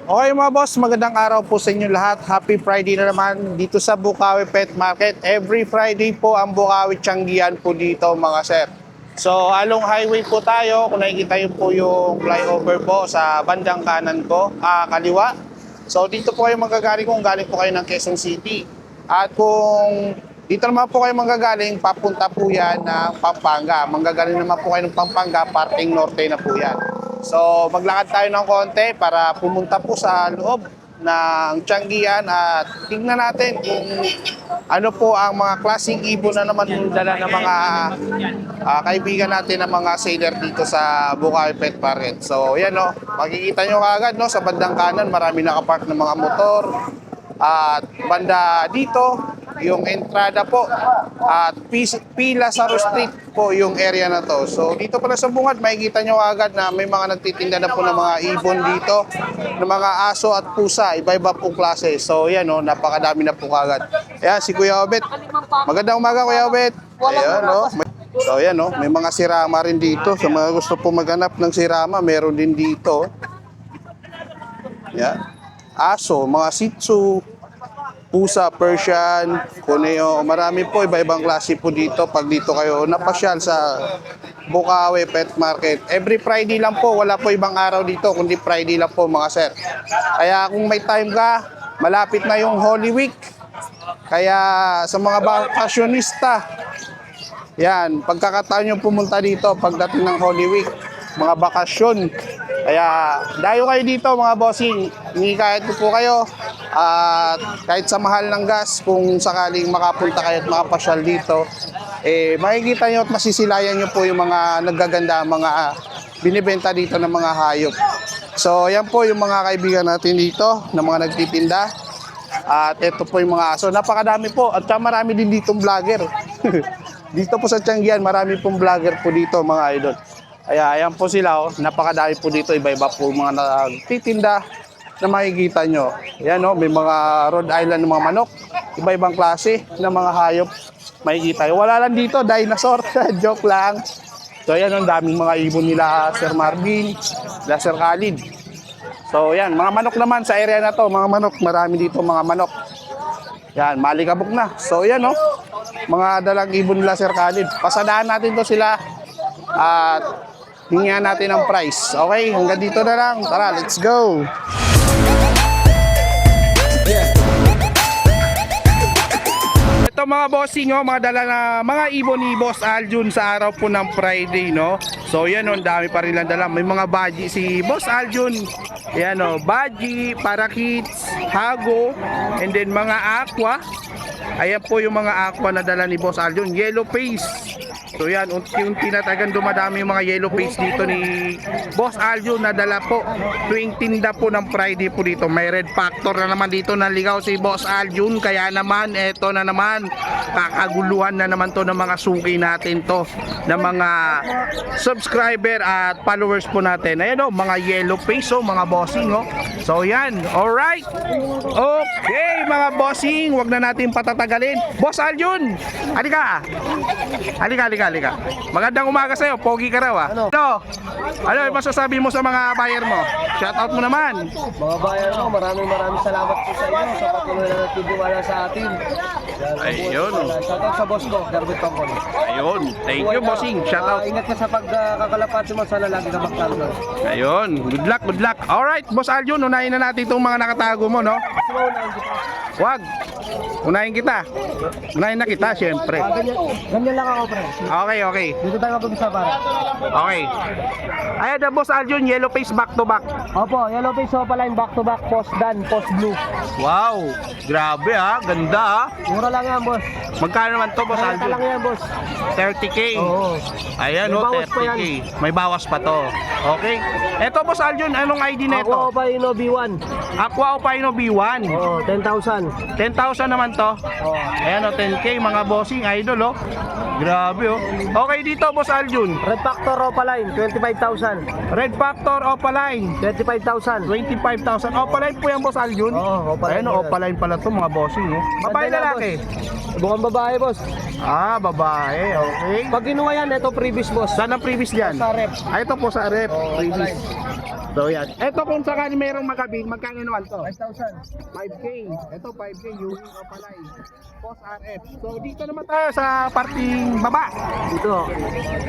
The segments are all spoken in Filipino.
Okay mga boss, magandang araw po sa inyo lahat. Happy Friday na naman dito sa Bukawi Pet Market. Every Friday po ang Bukawi Tianggian po dito mga sir. So along highway po tayo, kung nakikita nyo po yung flyover po sa bandang kanan ko, kaliwa. So dito po kayo magagaling kung galing po kayo ng Quezon City. At kung dito naman po kayo manggagaling, papunta po yan ng Pampanga. Manggagaling naman po kayo ng Pampanga, parting norte na po yan. So maglakad tayo ng konti para pumunta po sa loob ng Tianggian at tingnan natin kung ano po ang mga klaseng ibon na naman dala ng mga kaibigan natin ng mga sailor dito sa Bukawi Pet Market. So yan o, makikita nyo kaagad no, sa bandang kanan marami nakapark ng mga motor. At banda dito, yung entrada po at Pila Saro Street po yung area na to. So dito pala sa bungad, makikita nyo agad na may mga nagtitinda na po ng mga ibon dito, ng mga aso at pusa, iba-iba pong klase. So yan o, napakadami na po agad. Ayan, si Kuya Obet. Magandang umaga Kuya Obet. Ayan o. So yan o, may mga sirama rin dito. Sa mga gusto po maghanap ng sirama, meron din dito. Yan. Aso, mga Shih Tzu, pusa, Persian, Cuneo, marami po, iba-ibang klase po dito pag dito kayo napasyal sa Bukawi Pet Market. Every Friday lang po, wala po ibang araw dito, kundi Friday lang po mga sir. Kaya kung may time ka, malapit na yung Holy Week. Kaya sa mga bakasyonista, yan, pagkakataon yung pumunta dito pagdating ng Holy Week, mga bakasyon. Kaya dayo kayo dito mga bossing, kahit po kayo at kahit sa mahal ng gas, kung sakaling makapunta kayo at makapasyal dito, makikita nyo at masisilayan nyo po yung mga naggaganda, mga binibenta dito ng mga hayop. So yan po yung mga kaibigan natin dito na mga nagtitinda. At ito po yung mga aso, napakadami po at marami din ditong vlogger. Dito po sa Tianggian, marami pong vlogger po dito mga idol. Kaya ayan po sila, oh. Napakadami po dito, iba-iba po mga nagtitinda na makikita nyo. Ayan may mga Rhode Island ng mga manok, iba-ibang klase ng mga hayop makikita. Wala lang dito, dinosaur, joke lang. So ayan, ang daming mga ibon nila Sir Marvin, nila Sir Khalid. So ayan, mga manok naman sa area na to, mga manok, marami dito mga manok. Yan, malikabok na. So ayan mga dalang ibon nila Sir Khalid. Pasadahan natin to sila at hingyan natin ang price. Okay, hanggang dito na lang. Tara, let's go! Ito mga bossing, mga dala na mga ibon ni Boss Aljun sa araw po ng Friday, no? So yan ang dami pa rin lang dala. May mga baji si Boss Aljun. Yan baji, parakeets, hago, and then mga aqua. Ayan po yung mga aqua na dala ni Boss Aljun. Yellow face. So yan, unti-unti na talagang dumadami yung mga yellow face dito ni Boss Aljun na dala po. Tuwing tinda po ng Friday po dito. May red factor na naman dito na ligaw si Boss Aljun. Kaya naman, eto na naman, kakaguluhan na naman to ng mga suki natin to, ng mga subscriber at followers po natin. Ayan mga yellow face mga bossing So yan, alright. Okay mga bossing, wag na natin patatagalin. Boss Aljun, halika. Halika. Magandang umaga sa'yo, pogi ka raw Ano yung masasabi mo sa mga buyer mo? Shoutout mo naman. Mga buyer mo, maraming salamat po sa inyo sa patuloy na nagtitiwala sa atin. Ayun. Shoutout sa boss ko, Garbit Pampon. Ayun, thank you bossing. Shoutout. Ingat ka sa pagkakalapati mo, sana lagi ka magkaldo. Ayun, good luck. Alright, Boss Aljun, unahin na natin itong mga nakatago mo, no? Wag. Unahin na kita, syempre. Ganyan lang ako, pre. Okay. Dito tayo mag-umpisa, pare. Okay. Ayan na, Boss Aljun, yellow face back to back. Opo, yellow face opaline, back to back, post dan, post blue. Wow, grabe ganda Mura lang yan, boss. Magkano naman to, Boss Malata lang Aljun? yan, boss. 30K. Oo. Ayan, May bawas pa 30K. May bawas pa to. Okay. Eto, Boss Aljun, anong ID na ito? Ako pa yung B1. Aqua Opino B1. Oo, 10,000. 10,000 naman to. Oo. Ayan 10K mga bossing, idol Grabe Okay dito, Boss Aljun. Red Factor Opaline, 25,000. Red Factor Opaline, 25,000. 25,000. Opaline po yan, Boss Aljun. Oo, Opaline. Ayan Opaline pala to mga bossing Babae Ganda na, lalaki? Bukang babae, boss. Babae, okay. Pag kinuha yan, ito previous, boss. Saan ang previous dyan? Sa rep. Ito po sa rep, Oo, previous. So yan. Ito kung sakali mayroong makabili, magkano naman to? 5,000. 5K. Ito 5K, yung Opaline. Post RF. So dito naman tayo sa parting baba. Dito.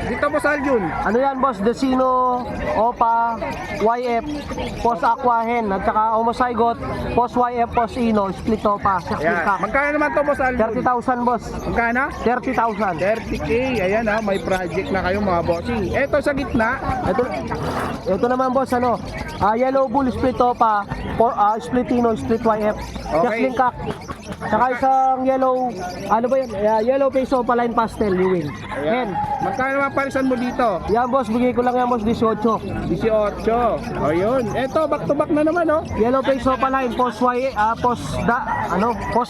Dito po sa Aljun. Ano yan, boss? Decino, Opa, YF, Post Aquahen, at saka Homozygote, Post YF, Post Ino, Split Opa, Ayan. 16 Magkano naman to boss Aljun? 30,000, boss. Magkano? 30,000. 30K. Ayan ha, may project na kayo mga bossing. Ito sa gitna. Ito naman, boss, ano? Yellow Bull, Split Opa, Split Ino, Split YF, Okay. Jasling Kak. Saka isang yellow, ano ba yun? Yellow Face Opa Line Pastel, Ewing. Ayan. Hen. Magkano naman parisan mo dito? Yan, boss, bigay ko lang yan, boss, 18. 18. Ayun. Ito, back to back na naman oh. Yellow Face Opa Line, Post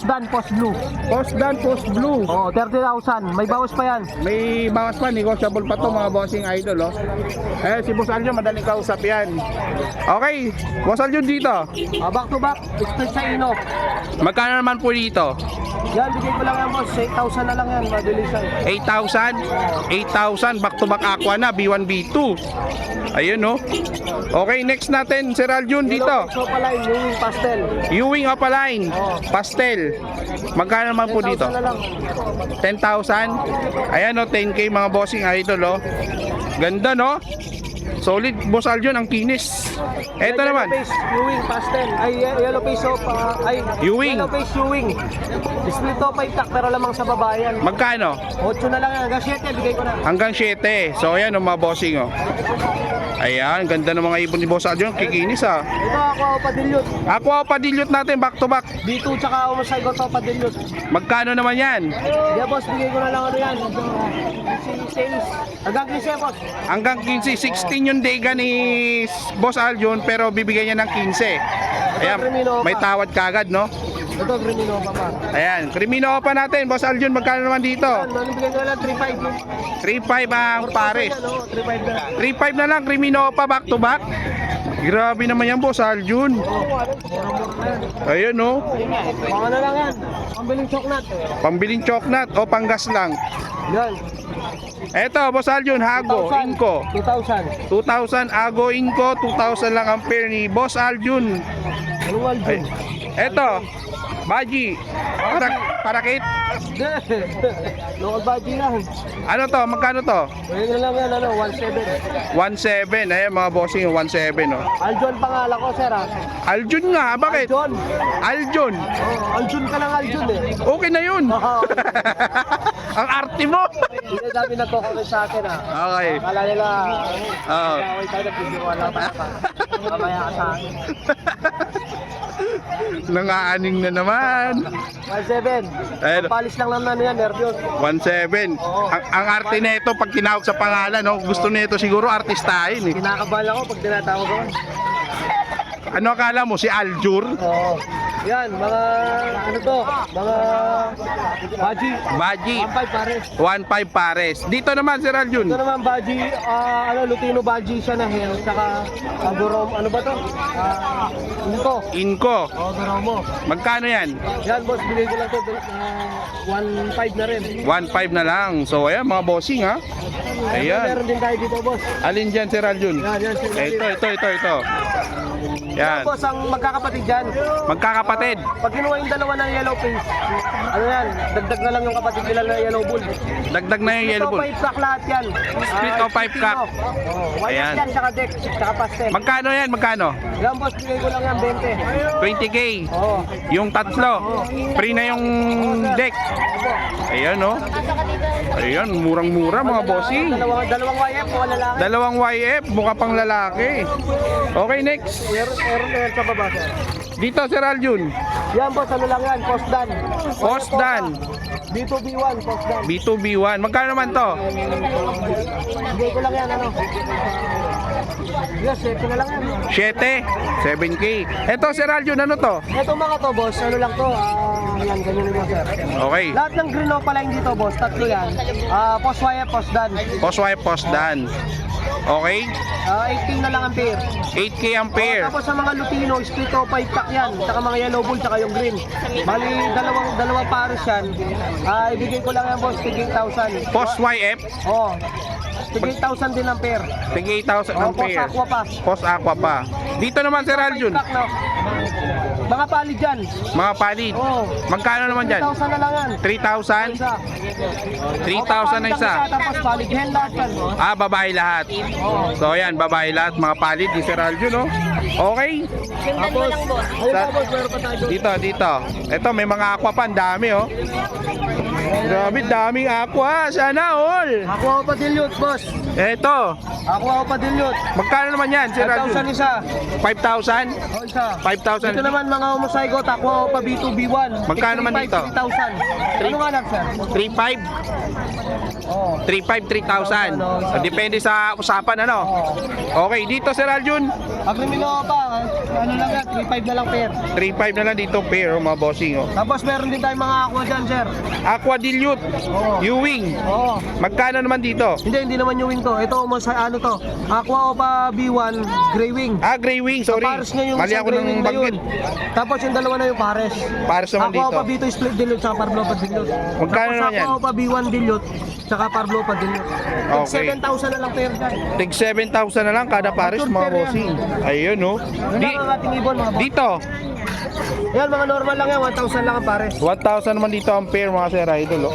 Dan, Post Blue. Post dan, post blue. Oo, 30,000. May bawas pa yan. May bawas pa, negotiable pa to mga bossing idol oh. Eh, si Boss Aljo, madaling kausap yan. Okay, Boss Aljo dito. Back to back, split sa Ino. Magkano naman po dito? Yan, bigay ko lang yan, boss. 8,000 na lang yan, mabilisan. 8,000 back to back aqua na, B1, B2. Ayun no. Okay, next natin, Sir Aljun dito. Yellow Face Opa Line, Ewing Pastel. Ewing Opaline, Oh. pastel. Magkano naman po 10,000 dito? na lang. 10,000. Ayan o, 10K mga bossing idol o. Ganda no? Solid, Boss Aljon, ang kinis. Eto Yellow naman. Face, Ewing Pastel. Yellow Face Opa, Ewing. Yellow Face Ewing. Split Opa itak, pero lamang sa babayan. Magkano? 8 na lang yan, hanggang 7, bigay ko na. Hanggang 7. So ayan o mga bossing o. Ayan, ganda ng mga ibon ni Boss Aljon. Kikinis ah. Ito ako, Padilyot. Aqua Padilyot natin, back to back. B2 tsaka Homozygote Opa Padilyot. Magkano naman yan? Yeah, boss, bigay ko na lang ano yan. Sales. Hanggang 15, boss. Hanggang 15, 16 yung dega ni Boss Aljon, pero bibigyan niya ng 15. Ayan, may tawad kagad, no? Ito, Grimino pa pa. Ayan, Crimino pa natin. Boss Aljon, magkano naman dito? Bigyan ko na lang 3.5. 3.5 ang pares. 3.5 na lang. 3.5 na lang, Crimino pa back to back. Grabe naman yan, Boss Aljon. Ayun, no? Mga na lang yan. Pambiling choknat. Pambiling choknat o panggas lang. Yan. Eto, Boss Aljon, Hago, 2,000. Inco. 2,000. 2,000 Ago Inco, 2,000 lang ang pair ni Boss Aljon. Anong Ay, Aljon? eto, Baji. Parakit. Local budget lang. Ano to? Magkano to? Pwede na lang yan, ano, 1.7. 1.7. Ayan mga bossing, 1.7 oh. Aljon pangalan ko, sir, ha? Aljun nga, bakit? Aljon. Aljon. Aljon ka lang, Aljon, eh. Okay na yun. Oo. Ang arte mo. Hindi dami nagko-comment sa akin, ha? Okay. Akala nila, Oo. okay tayo, nagpipiliwala pa ka. Mamaya ka sa akin. Nangaaning na naman. 1.7. Ayun. Palis lang naman yan, nervyos. 1.7. Ang arte nito pag tinawag sa pangalan, no? Gusto nito siguro artistahin eh. Kinakabahan ako pag tinatawag ako. Ano akala mo si Aljur? Oo. Yan, mga ano to, mga baji. Baji. 1.5 pares. 1.5 pares. Dito naman Sir Aljun. Ito naman baji, Lutino baji siya na hair, saka Gorom, ano ba to? Inko. Inco. Goromo. Magkano yan? Yan, boss, bigay ko lang to, 1.5 na rin. 1.5 na lang. So ayan mga bossing ha. Ayan. Meron din tayo dito, boss. Alin dyan Sir Aljun? Yan, sir. Ito. Yan. Boss, ang magkakapatid dyan. Magkakapatid. Pag kinuha yung dalawa ng yellow face, ano yan, dagdag na lang yung kapatid nila na yellow bull. Dagdag na yung yellow bull. Ito, 5 pack lahat yan. Split o 5 cock. White Ayan. yan, saka deck, saka pastel. Magkano yan? Magkano? Yan, boss, bigay ko lang yan, 20. 20k. Oo. Yung tatlo. Free na yung deck. Ayan no. Ayan, murang-mura mga bossing. Dalawang YF, mga lalaki. Dalawang YF, mukha pang lalaki. Okay, next. Meron sa baba, sir. Dito Sir Aljun. Yan, boss, ano lang yan, post dan. Post dan. B2B1, post dan. B2B1. Magkano naman to? Bigay ko lang yan, ano. Yes, 7 na lang yan. 7. 7k. Eto Sir Aljun, ano to? Ito mga to, boss, ano lang to, yan, ganyan lang, sir. Okay. Lahat ng green opaline dito, boss, tatlo yan. Post YF, post dan. Post wipe, post dan. Okay. 18 na lang ang pair. 8k ang pair. Tapos sa mga Lutino, split o 5 pack yan. Saka mga yellow bull, saka yung green. Bali, dalawang pares yan. Ibigay ko lang yan, boss, 15,000. Post YF. Oh. Tig 8,000 din ang pair. Tig 8,000 ang Post pair. aqua pa. Post aqua pa. Dito naman Sir Aljun, Stock, no? Mga palid dyan. mga palit. Oo. Magkano naman dyan? 3,000 na lang yan. 3,000? Isa. 3,000 na isa. Tapos palid hen lahat yan. Ah, babae lahat. Oo. So ayan, babae lahat, mga palit ni Sir Aljun, no? Okay. Tapos, ayun Sa- pa boss, meron pa tayo doon. Dito. Ito, may mga aqua pa, ang dami, oh. Grabe, daming aqua. Sana all. Ako ako pa dilute, boss. Ito, Ako ako pa dilute. magkano naman yan, Sir 5,000 Aljun? isa. 5,000? O isa. 5,000. Dito naman mga homozygote, ako ako pa B2, B1. Magkano naman dito? 3,000. Ano nga lang, sir? 3,500? Oo. 3,500, 3,000. Depende sa usapan, ano? Okay, dito Sir Aljun, Agrimino pa, ano lang yan, 3,500 na lang pair. 3,500 na lang dito pair, oh, mga bossing, oh. Tapos meron din tayong mga aqua dyan, sir. Aqua Dilute, Oo. Ewing. Oo. Magkano naman dito? Hindi naman yung wing to. Ito, ano to? Aqua Opa B1, Grey Wing. Ah, Grey Wing, sorry. Pares niya yung Mali isang ako Grey ng Wing na yun. banggit. Tapos yung dalawa na yung pares. Pares naman Aqua dito. Opa B2 split dilute, tsaka Parblo pa dilute. Magkano Tapos naman yan? Aqua Opa B1 dilute, tsaka Parblo pa dilute. Okay. 7,000 na lang pair dyan. Tig 7,000 na lang kada pares, Mature mga pair yan. bossing. Ayun, oh. Yun lang ang ating ibon, mga boss. Dito, Yan, mga normal lang yan, 1,000 lang ang pares. 1,000 naman dito ang pair, mga Sir Idol, oh.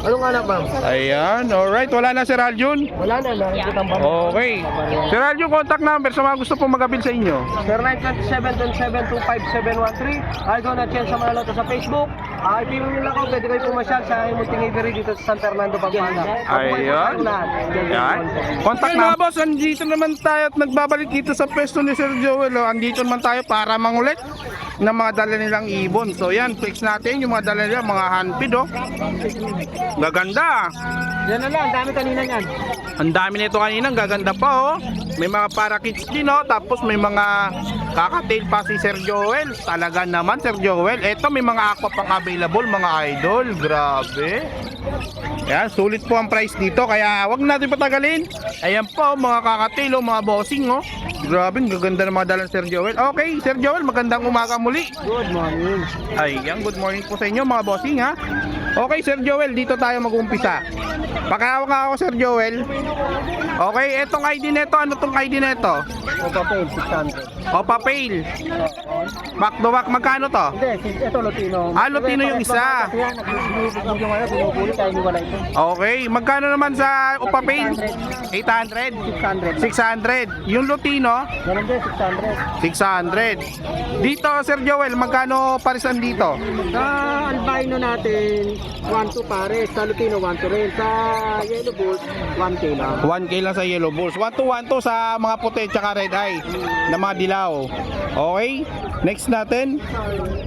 Anong anak, ma'am? Ayan, alright. Wala na, Sir Aljun. Wala na, nakikita ba? Okay. Sir Aljun, contact number sa mga gusto pong magabil sa inyo. 0927-2725-713. Idol na chance sa mga loto sa Facebook. I-PM nyo lang ako, pwede kayo pumasyal sa Munting Avery dito sa San Fernando, Pampanga. Ayan. Ayan. Contact mga boss, andito naman tayo at nagbabalik dito sa pwesto ni Sir Joel. Oh. Andito naman tayo para mangulit ng mga dala nilang ibon. So yan, fix natin yung mga dala nila, mga handpid, oh. Gaganda. Yan na lang, dami kanina yan. Ang dami nito kanina, ang gaganda pa, oh. May mga parakits din, oh. Tapos may mga kakatail pa si Sir Joel. Talaga naman, Sir Joel. Eto, may mga aqua pang available, mga idol. Grabe. Yan, sulit po ang price dito. Kaya wag natin patagalin. Ayan po, mga kakatail, oh, mga bossing, oh. Grabe, ang gaganda ng mga dala ng Sir Joel. Okay, Sir Joel, magandang umaga muli. Good morning. Ayan, good morning po sa inyo, mga bossing, ha. Okay, Sir Joel, dito tayo mag-umpisa. Pakawak nga ako, Sir Joel. Okay, etong ID neto, ano tong ID neto? Opa Pail, 600. Opa Pail. Back to back, magkano to? Hindi, ito Lutino. Ah, Lutino yung isa. Kasi yan, yung ano, pinupulit tayo ni wala ito. Okay, magkano naman sa Opa Pail? 800? 600. 600. Yung Lutino, Ganun din, 600. 600. Dito, Sir Joel, magkano parisan dito? Sa albino natin, 1-2 pare. Sa Lutino, 1-2 rin. Sa Yellow Bulls, 1K lang. 1K lang sa Yellow Bulls. 1-2 sa mga puti tsaka red eye na mga dilaw. Okay? Next natin.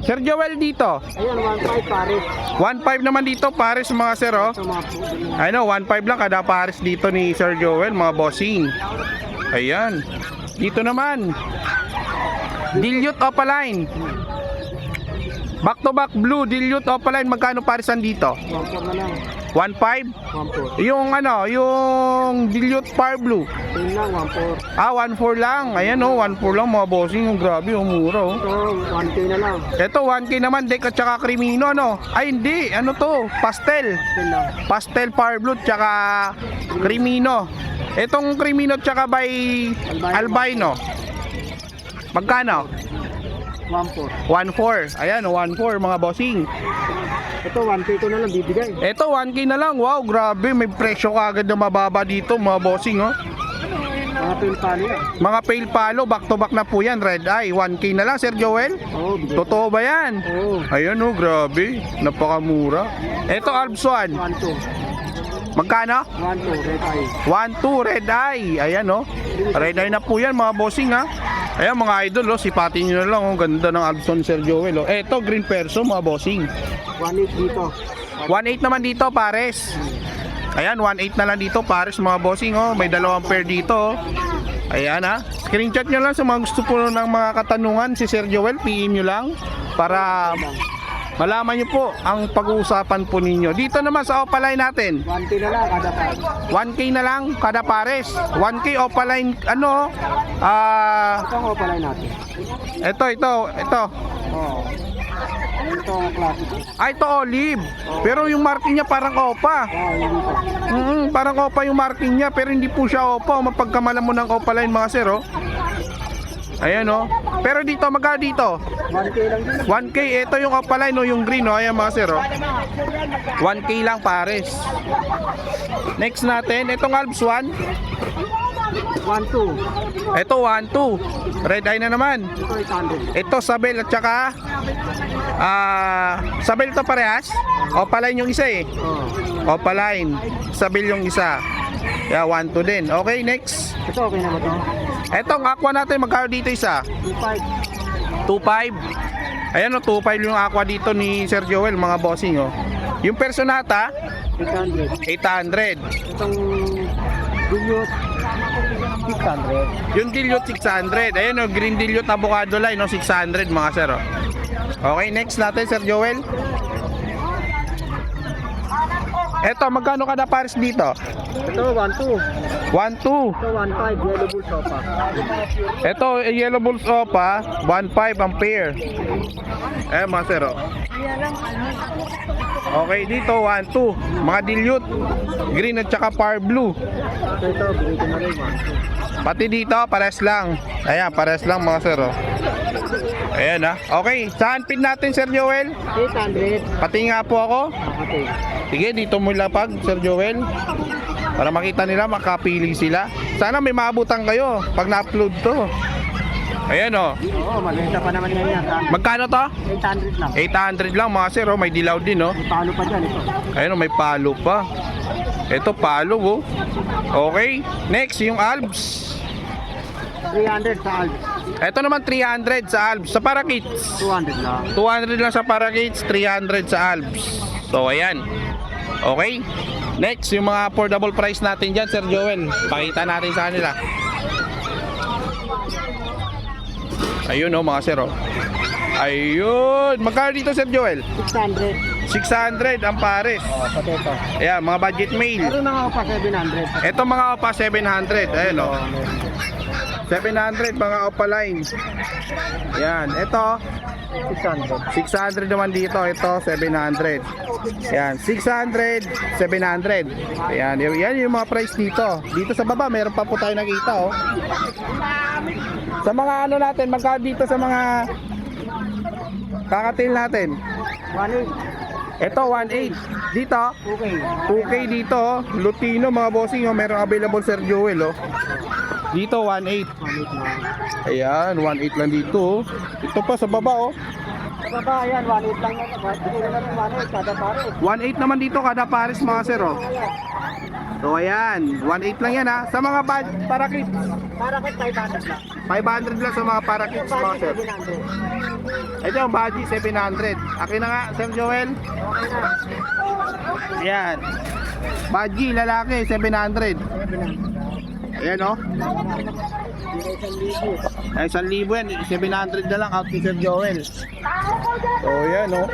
Sir Joel dito. Ayan, 1-5 pare. 1.5 naman dito pares mga sir, oh. Sa mga puto. Ano, 1.5 lang kada pares dito ni Sir Joel, mga bossing. Ayan. Dito naman. Dilute Opaline. Back to back blue, Dilute Opaline, magkano parisan dito? 1-4 na lang. 1.5? 1-4. Yung ano, yung Dilute Fire Blue. Yun lang, 1-4. Ah, 1.4 lang. Ayan, oh, 1.4 lang mga bossing. Oh, grabe, oh, mura, oh. Ito, 1K na lang. Ito, 1K naman, dek at saka Crimino, ano? Ay, hindi. Ano to? Pastel. Yun lang. Pastel Fire Blue tsaka Crimino. Itong Crimino tsaka by Albino. Magkano? 1-4. 1.4. Ayan, 1.4 mga bossing. Ito, 1K ko na lang bibigay. Ito, 1K na lang. Wow, grabe. May presyo kagad na mababa dito mga bossing, oh. Mga pilpali na. Mga pale palo, back to back na po yan. Red eye, 1K na lang, Sir Joel. Oo, bigay. Totoo ba yan? Oo. Ayan, oh, grabe. Napakamura. Ito, Alps 1. 1-2. Magkano? 1-2, red eye. 1-2, red eye. Ayan, oh. Red eye na po yan, mga bossing, ha. Ayan, mga idol, oh. Sipatin nyo na lang, oh. Ganda ng Alpson, Sir Joel, oh. Eto, green perso, mga bossing. 1-8 dito. 1.8 naman dito, pares. Ayan, 1.8 na lang dito, pares, mga bossing, oh. May dalawang pair dito, oh. Ayan, ha. Screenshot nyo lang sa mga gusto po ng mga katanungan. Si Sir Joel, PM nyo lang para malaman nyo po ang pag-uusapan po ninyo. Dito naman sa Opaline natin, 1K na lang kada pares. 1K na lang kada pares. 1K Opaline, ano, Ito ang opalay natin. ito. Oo. Ito ang classic. Ay, ito olive. Pero yung marking niya parang opa. Parang opa yung marking niya, pero hindi po siya opa. Mapagkamalan mo ng opaline mga sir, oh. Ayan, oh. Pero dito, magkano dito? 1K lang din. 1K, ito yung opaline, oh, yung green, oh. Ayan mga sir, oh. 1K lang pares. Next natin, itong Alps 1. 1-2. Ito 1-2. Red eye na naman. Ito 800. Ito Sabel at saka Sabel to parehas. Opaline yung isa eh. Oh. Opaline. Sabel yung isa. Yeah, 1-2 din. Okay, next. Ito okay na ba ito? Etong aqua natin, magkano dito isa? 2.5. 2.5. Ayan o, 2.5 yung aqua dito ni Sir Joel, mga bossing oh. Yung Personata, 800. 800. Itong Dilute 600. Yung Dilute 600. Ayan o, Green Dilute Avocado Line, no? 600 mga sir oh. Okay, next natin Sir Joel. Eto, magkano kada pares dito? Ito 1-2. 1-2. Ito 1.5. Yellow Bull Sopa. Ito, Yellow Bulls Opa, 1.5 ang pair. Eh, mga sir oh. Okay, dito 1-2. Mga dilute, green at saka par blue. Ito, bigay ko na rin 1.2. Pati dito, pares lang. Ayan, pares lang mga sir oh. Ayan ah. Okay, saan pin natin Sir Joel? 800. Pati nga po ako. Okay. Sige, dito mo lapag Sir Joel. Para makita nila, makapili sila. Sana may maabutan kayo pag na-upload to. Ayan oh. Oo, maganda pa naman yan yan. Magkano to? 800 lang. 800 lang mga sir oh. May dilaw din oh. May palo pa dyan ito. Ayun, may palo pa. Ito palo oh. Okay, next yung Alps. 300 sa Alps. Ito naman 300 sa Alps. Sa Parakeets, 200 lang. 200 lang sa Parakeets, 300 sa Alps. So ayan. Okay. Next, yung mga affordable price natin dyan, Sir Joel. Pakita natin sa kanila. Ayun oh, mga sir oh. Ayun. Magkano dito Sir Joel? 600. 600 ang pares. Oh, pati ito. Ayan, mga budget mail. Meron na ako pa 700. Ito mga opa 700. Ayun oh. 700 mga opaline. Yan, ito 600. 600 naman dito, ito 700. Yan, 600, 700. Yan, yan yung mga price dito. Dito sa baba, meron pa po tayo nakita oh. Sa mga ano natin, magkano dito sa mga kakatil natin? 1.8. Ito 1.8. Dito, Okay. 2K dito oh. Lutino mga bossing oh, meron available Sir Joel oh. Dito 1.8. 1.8 na. Ayan, 1.8 lang dito oh. Ito pa sa baba oh. Sa baba, ayan, 1.8 lang na. Bigay na lang 1.8 kada pare. 1.8 naman dito kada pares mga sir oh. So ayan, 1.8 lang yan ha. Sa mga parakits, Para kay 500 lang. 500 lang sa mga parakits mga sir. 700. Ito yung baji 700. Akin na nga Sir Joel. Okay na. Ayan. Baji lalaki 700. Ayan oh. Ay 1,000 yan, 700 na lang out ni Sir Joel. So yan oh.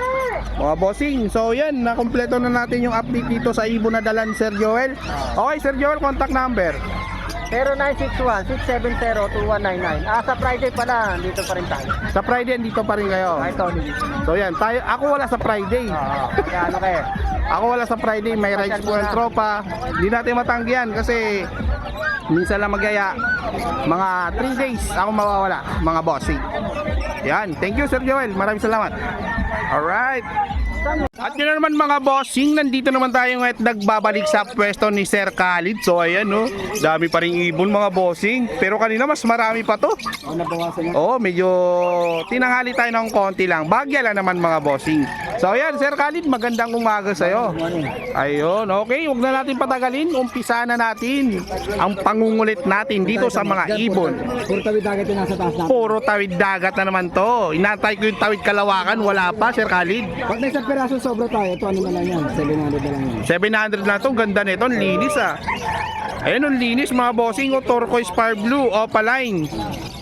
Mga bossing, so yan, nakompleto na natin yung update dito sa Ibon na Dalan Sir Joel. Okay Sir Joel, contact number. 0961-670-2199. Sa Friday pala, dito pa rin tayo. Sa Friday dito pa rin kayo. Ay, Tony. So yan, tayo, ako wala sa Friday. Kaya ano kayo? Ako wala sa Friday, may rides po ang tropa. Hindi natin matanggihan kasi minsan lang magyaya. Mga 3 days ako mawawala, mga bossing. Yan, thank you Sir Joel, maraming salamat. Alright. At yun na naman mga bossing, nandito naman tayo ngayon at nagbabalik sa pwesto ni Sir Khalid. So ayan no, dami pa rin ibon mga bossing. Pero kanina mas marami pa to. Nabawasan na. Oo, medyo tinanghali tayo ng konti lang. Bagya lang naman mga bossing. So ayan, Sir Khalid, magandang umaga sa'yo. Ayun, okay, huwag na natin patagalin. Umpisa na natin ang pangungulit natin dito sa mga ibon. Puro tawid dagat yung nasa taas natin. Puro tawid dagat na naman to. Inantay ko yung tawid Kalawakan, wala pa, Sir Khalid. Pag may isang peraso sobra tayo, ito ano na lang yan? 700 na lang yan. 700 na to, ganda nito, ang linis ah. Ayun, ang linis mga bossing, o turquoise par blue, opaline.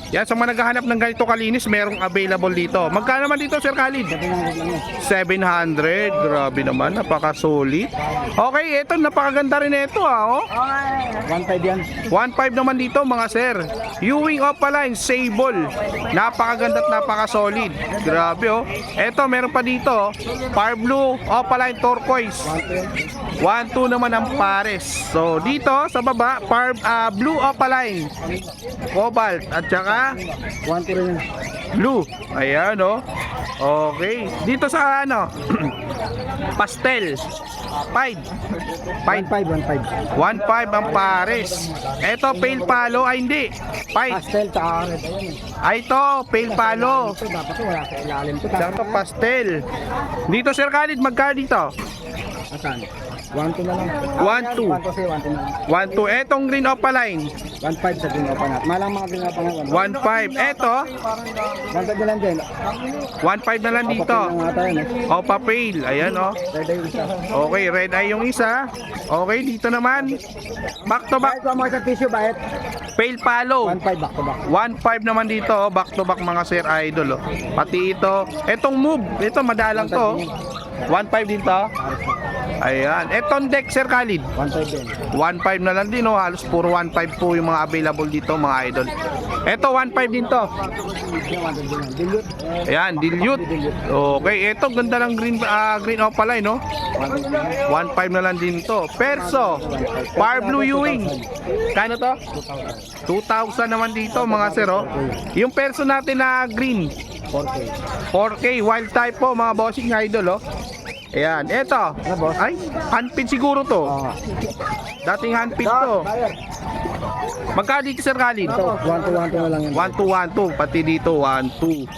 Yan, sa mga naghahanap ng ganito kalinis, merong available dito. Magkano naman dito, Sir Khalid? 700. Grabe naman, napaka-solid. Okay, ito, napakaganda rin ito, oh. 1.5 yan. 1.5 naman dito, mga sir. Ewing Opaline, Sable. Napakaganda at napaka-solid. Grabe, oh. Ito, meron pa dito, oh. Par Blue Opaline Turquoise. 1.2 naman ang pares. So, dito, sa baba, Blue Opaline Cobalt. At saka, 1.2 rin yan. Blue. Ayan, oh. Okay. Dito sa ano, pastel. 5. 1.5. 1.5 ang pares. Ito, pale palo. Ay, hindi. 5. Pastel, tsaka red. Ay, ito, pale palo. Ito, dapat ito, wala sa ilalim. Ito, pastel. Dito, Sir Khalid, magkano dito? Asan? 1.2 na lang. 1.2. 1.2 na lang. 1.2. Etong green opaline. 1.5 sa ginawa natin. Malang mga ginawa pa nga. 1.5. Eto, 1.5 na lang din. 1.5 na lang dito. Papapin na nga tayo, no? Opa pale. Ayan, oh. Red eye isa. Okay, red eye yung isa. Okay, dito naman. Back to back. Bakit ko mga sa tissue, bakit? Pale palo. 1.5 back to back. 1.5 naman dito, oh. Back to back mga Sir Idol, oh. Pati ito. Etong move, ito madalang to, oh. 1.5 din to. Ayan. Etong deck, Sir Khalid. 1.5 din. 1.5 na lang din, oh. Halos puro 1.5 po yung mga available dito, mga idol. Ito, 1.5 din to. Dilute. Ayan, dilute. Okay, ito, ganda ng green opaline, no? 1.5 na lang din to. Perso, Par Blue Ewing. Kano to? 2,000 naman dito, mga sir, oh. Yung perso natin na green, 4K. 4K, wild type po, mga bossing idol, oh. Ayan, eto. boss? Ay, handpin siguro to. Oo. Dating handpin to. Magkano dito, Sir Khalid? Ito, 1.2 na lang yan. 1-2, 1-2, pati dito 1-2.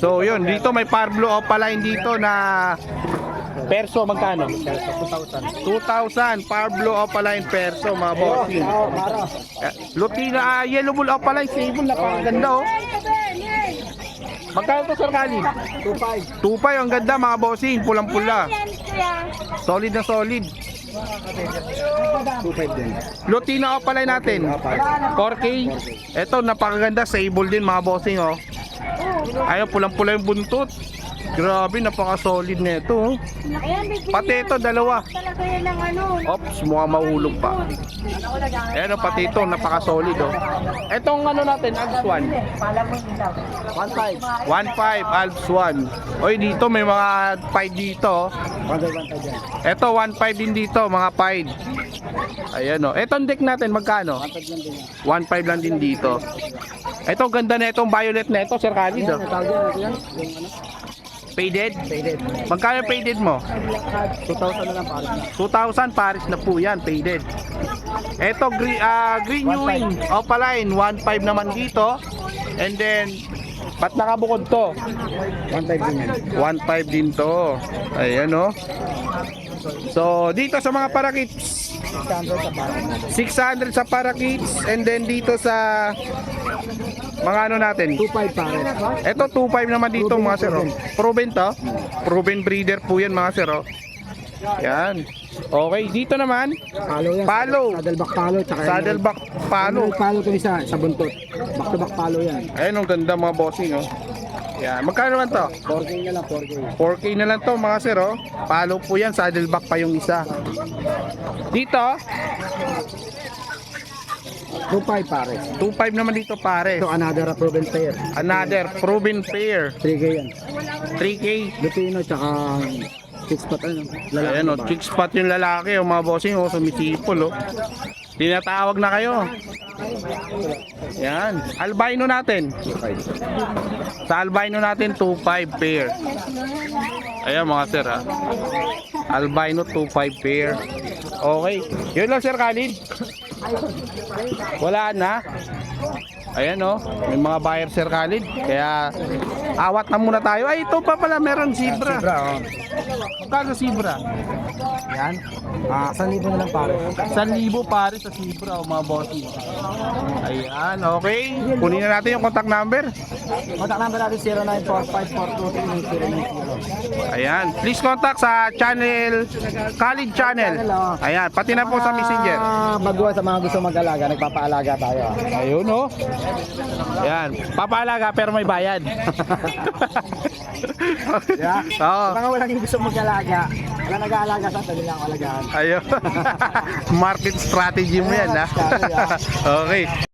So yun, dito may Par Blue Opaline dito na perso, magkano? 2,000 Par Blue Opaline perso, mga bossing. Lutina, Yellow Bull Opaline Sable, napakaganda, oh. Magkano to, Sir Khalid? 2.5. 2.5, ang ganda, mga bossing, pulang-pula. Solid na solid. 2.5 din. Lutina Opaline natin, 4K. Ito, napakaganda, sable din, mga bossing, oh. Ayun, pulang-pula yung buntot. Grabe, napaka-solid na ito, oh. Pati ito, dalawa. Talaga yan ng ano. Ops, mukhang mahulog pa. Ayan, oh, pati ito, napaka-solid, oh. Etong ano natin, Alps 1. 1.5. 1.5, Alps 1. Oy, dito may mga pied dito, oh. 1.5 yan. Ito, 1.5 din dito, mga pied. Ayan, oh. Etong deck natin, magkano? 1.5 lang din yan. 1.5 lang din dito. Ito, ganda na itong violet na ito, Sir Khalid, oh. Yan, tawag yan. Yung ano? Faded? Faded. Magkano faded mo? 2,000 na lang pares na. 2,000 pares na po yan, faded. Ito, green Ewing Opaline, 1.5 naman dito. And then, ba't nakabukod to? 1.5 din yan. 1.5 din to. Ayan, oh. So, dito sa mga parakits, 600 600 sa pares. sa parakits. And then dito sa mga ano natin, 2.5 pares. ito 2.5 naman dito, mga sir, oh. Proven to. Proven breeder po yan, mga sir, oh. Yan. Okay, dito naman, Palo yan. Palo. Saddleback palo. Tsaka saddleback palo. Palo to isa sa buntot. Back to back palo yan. Ayun, ang ganda, mga bossing, oh. Yan. Magkano naman to? 4K na lang, 4K. 4K na lang to, mga sir, oh. Palo po yan, saddleback pa yung isa. Dito, 2.5 pares. 2.5 naman dito, pares. Ito another proven pair. Another proven pair, 3K yan. 3K. Lutino tsaka 6 pat ano. Lalaki Ayan, oh, ba? chick spot yung lalaki, oh, mga bossing, oh, sumisipol, oh. Tinatawag na kayo. Yan, albino natin. 2.5. Sa albino natin, 2.5 pair. Ayan, mga sir, ha. Albino, 2.5 pair. Okay. Yun lang, Sir Khalid. Wala na. Ayan, oh. May mga buyer, Sir Khalid. Kaya, awat na muna tayo. Ay, ito pa pala, meron zebra. Zebra, oh. Magkano zebra? Yan. 1,000 na lang pares. 1,000 pare sa zebra, oh, mga bossing. Ayan, okay. Kunin na natin yung contact number. Contact number natin 0945-423-9090. Ayan, please contact sa channel, Khalid Channel. Ayan, pati na po sa messenger. Baguhan sa mga gusto mag-alaga, nagpapaalaga tayo. Ayun, oh. Yan, papaalaga pero may bayad. Yeah. Oo. Mga walang hindi gusto mag-alaga. Wala nag-aalaga sa tabi lang alagaan. Ayun. Market strategy mo yan, ha? Okay.